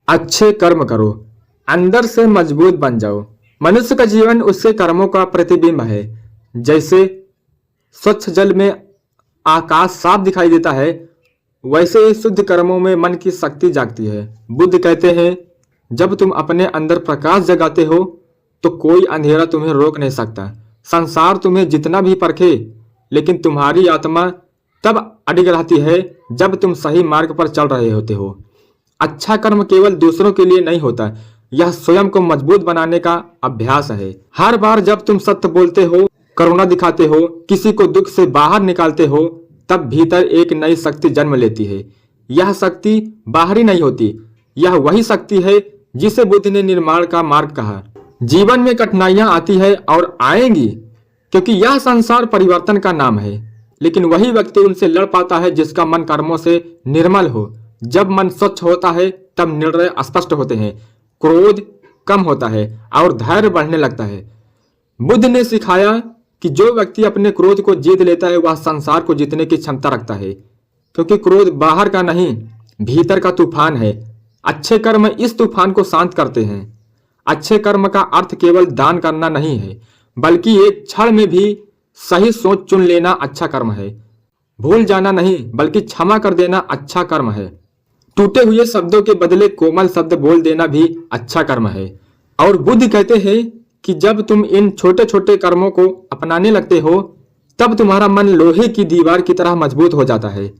अच्छे कर्म करो, अंदर से मजबूत बन जाओ। मनुष्य का जीवन उसके कर्मों का प्रतिबिंब है। जैसे स्वच्छ जल में आकाश साफ दिखाई देता है, वैसे ही शुद्ध कर्मों में मन की शक्ति जागती है। बुद्ध कहते हैं, जब तुम अपने अंदर प्रकाश जगाते हो तो कोई अंधेरा तुम्हें रोक नहीं सकता। संसार तुम्हें जितना भी परखे, लेकिन तुम्हारी आत्मा तब अडिग रहती है जब तुम सही मार्ग पर चल रहे होते हो। अच्छा कर्म केवल दूसरों के लिए नहीं होता, यह स्वयं को मजबूत बनाने का अभ्यास है। हर बार जब तुम सत्य बोलते हो, करुणा दिखाते हो, किसी को दुख से बाहर निकालते हो, तब भीतर एक नई शक्ति जन्म लेती है। यह शक्ति बाहरी नहीं होती, यह वही शक्ति है जिसे बुद्ध ने निर्माण का मार्ग कहा। जीवन में कठिनाइयां आती है और आएंगी, क्योंकि यह संसार परिवर्तन का नाम है, लेकिन वही व्यक्ति उनसे लड़ पाता है जिसका मन कर्मों से निर्मल हो। जब मन स्वच्छ होता है तब निर्णय स्पष्ट होते हैं, क्रोध कम होता है और धैर्य बढ़ने लगता है। बुद्ध ने सिखाया कि जो व्यक्ति अपने क्रोध को जीत लेता है वह संसार को जीतने की क्षमता रखता है, क्योंकि क्रोध बाहर का नहीं, भीतर का तूफान है। अच्छे कर्म इस तूफान को शांत करते हैं। अच्छे कर्म का अर्थ केवल दान करना नहीं है, बल्कि एक क्षण में भी सही सोच चुन लेना अच्छा कर्म है। भूल जाना नहीं, बल्कि क्षमा कर देना अच्छा कर्म है। टूटे हुए शब्दों के बदले कोमल शब्द बोल देना भी अच्छा कर्म है। और बुद्ध कहते हैं कि जब तुम इन छोटे छोटे कर्मों को अपनाने लगते हो, तब तुम्हारा मन लोहे की दीवार की तरह मजबूत हो जाता है।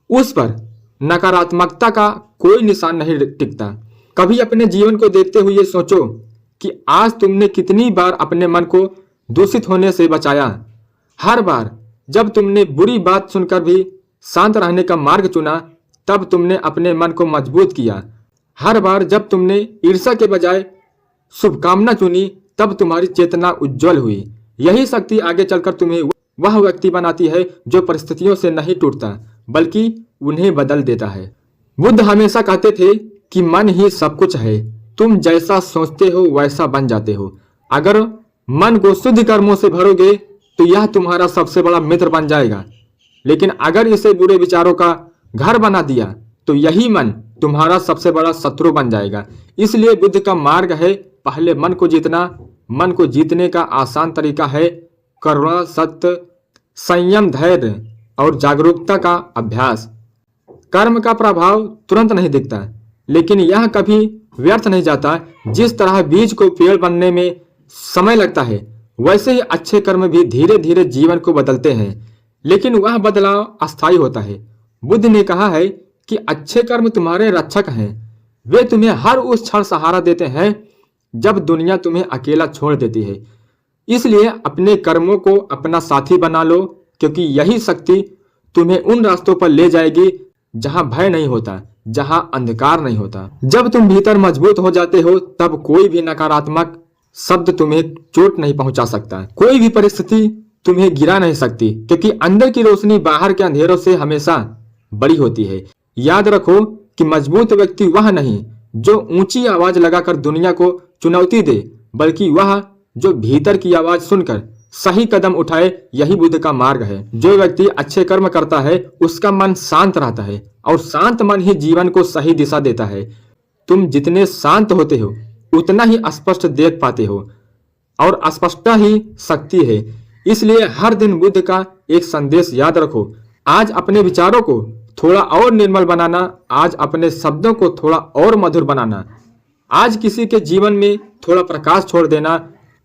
उस पर नकारात्मकता का कोई निशान नहीं टिकता। कभी अपने जीवन को देखते हुए सोचो कि आज तुमने कितनी बार अपने मन को दूषित होने से बचाया। हर बार जब तुमने बुरी बात सुनकर भी शांत रहने का मार्ग चुना, तब तुमने अपने मन को मजबूत किया। हर बार जब तुमने ईर्ष्या के बजाय शुभकामना चुनी, तब तुम्हारी चेतना उज्जवल हुई। यही शक्ति आगे चलकर तुम्हें वह व्यक्ति बनाती है जो परिस्थितियों से नहीं टूटता, बल्कि उन्हें बदल देता है। बुद्ध हमेशा कहते थे कि मन ही सब कुछ है, तुम जैसा सोचते हो वैसा बन जाते हो। अगर मन को शुद्ध कर्मों से भरोगे तो यह तुम्हारा सबसे बड़ा मित्र बन जाएगा, लेकिन अगर इसे बुरे विचारों का घर बना दिया तो यही मन तुम्हारा सबसे बड़ा शत्रु बन जाएगा। इसलिए बुद्ध का मार्ग है पहले मन को जीतना। मन को जीतने का आसान तरीका है करुणा, सत्य, संयम, धैर्य और जागरूकता का अभ्यास। कर्म का प्रभाव तुरंत नहीं दिखता, लेकिन यह कभी व्यर्थ नहीं जाता। जिस तरह बीज को पेड़ बनने में समय लगता है, वैसे ही अच्छे कर्म भी धीरे धीरे जीवन को बदलते हैं, लेकिन वह बदलाव अस्थायी होता है। बुद्ध ने कहा है कि अच्छे कर्म तुम्हारे रक्षक हैं। वे तुम्हें हर उस क्षण सहारा देते हैं जब दुनिया तुम्हें अकेला छोड़ देती है। इसलिए अपने कर्मों को अपना साथी बना लो, क्योंकि यही शक्ति तुम्हें उन रास्तों पर ले जाएगी जहां भय नहीं होता, जहां अंधकार नहीं होता। जब तुम भीतर मजबूत हो जाते हो, तब कोई भी नकारात्मक शब्द तुम्हें चोट नहीं पहुंचा सकता। कोई भी परिस्थिति तुम्हें गिरा नहीं सकती, क्योंकि अंदर की रोशनी बाहर के अंधेरों से हमेशा बड़ी होती है। याद रखो कि मजबूत व्यक्ति वह नहीं जो ऊंची आवाज लगाकर दुनिया को चुनौती दे, बल्कि वह जो भीतर की आवाज सुनकर सही कदम उठाए। यही बुद्ध का मार्ग है। जो व्यक्ति अच्छे कर्म करता है उसका मन शांत रहता है, और शांत मन ही जीवन को सही दिशा देता है। तुम जितने शांत होते हो उतना ही स्पष्ट देख पाते हो, और स्पष्टता ही शक्ति है। इसलिए हर दिन बुद्ध का एक संदेश याद रखो। आज अपने विचारों को थोड़ा और निर्मल बनाना, आज अपने शब्दों को थोड़ा और मधुर बनाना, आज किसी के जीवन में थोड़ा प्रकाश छोड़ देना,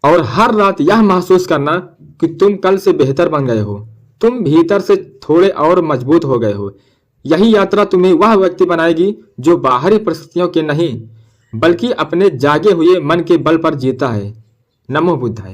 और हर रात यह महसूस करना कि तुम कल से बेहतर बन गए हो, तुम भीतर से थोड़े और मजबूत हो गए हो। यही यात्रा तुम्हें वह व्यक्ति बनाएगी जो बाहरी परिस्थितियों के नहीं, बल्कि अपने जागे हुए मन के बल पर जीता है। नमो बुद्धाय।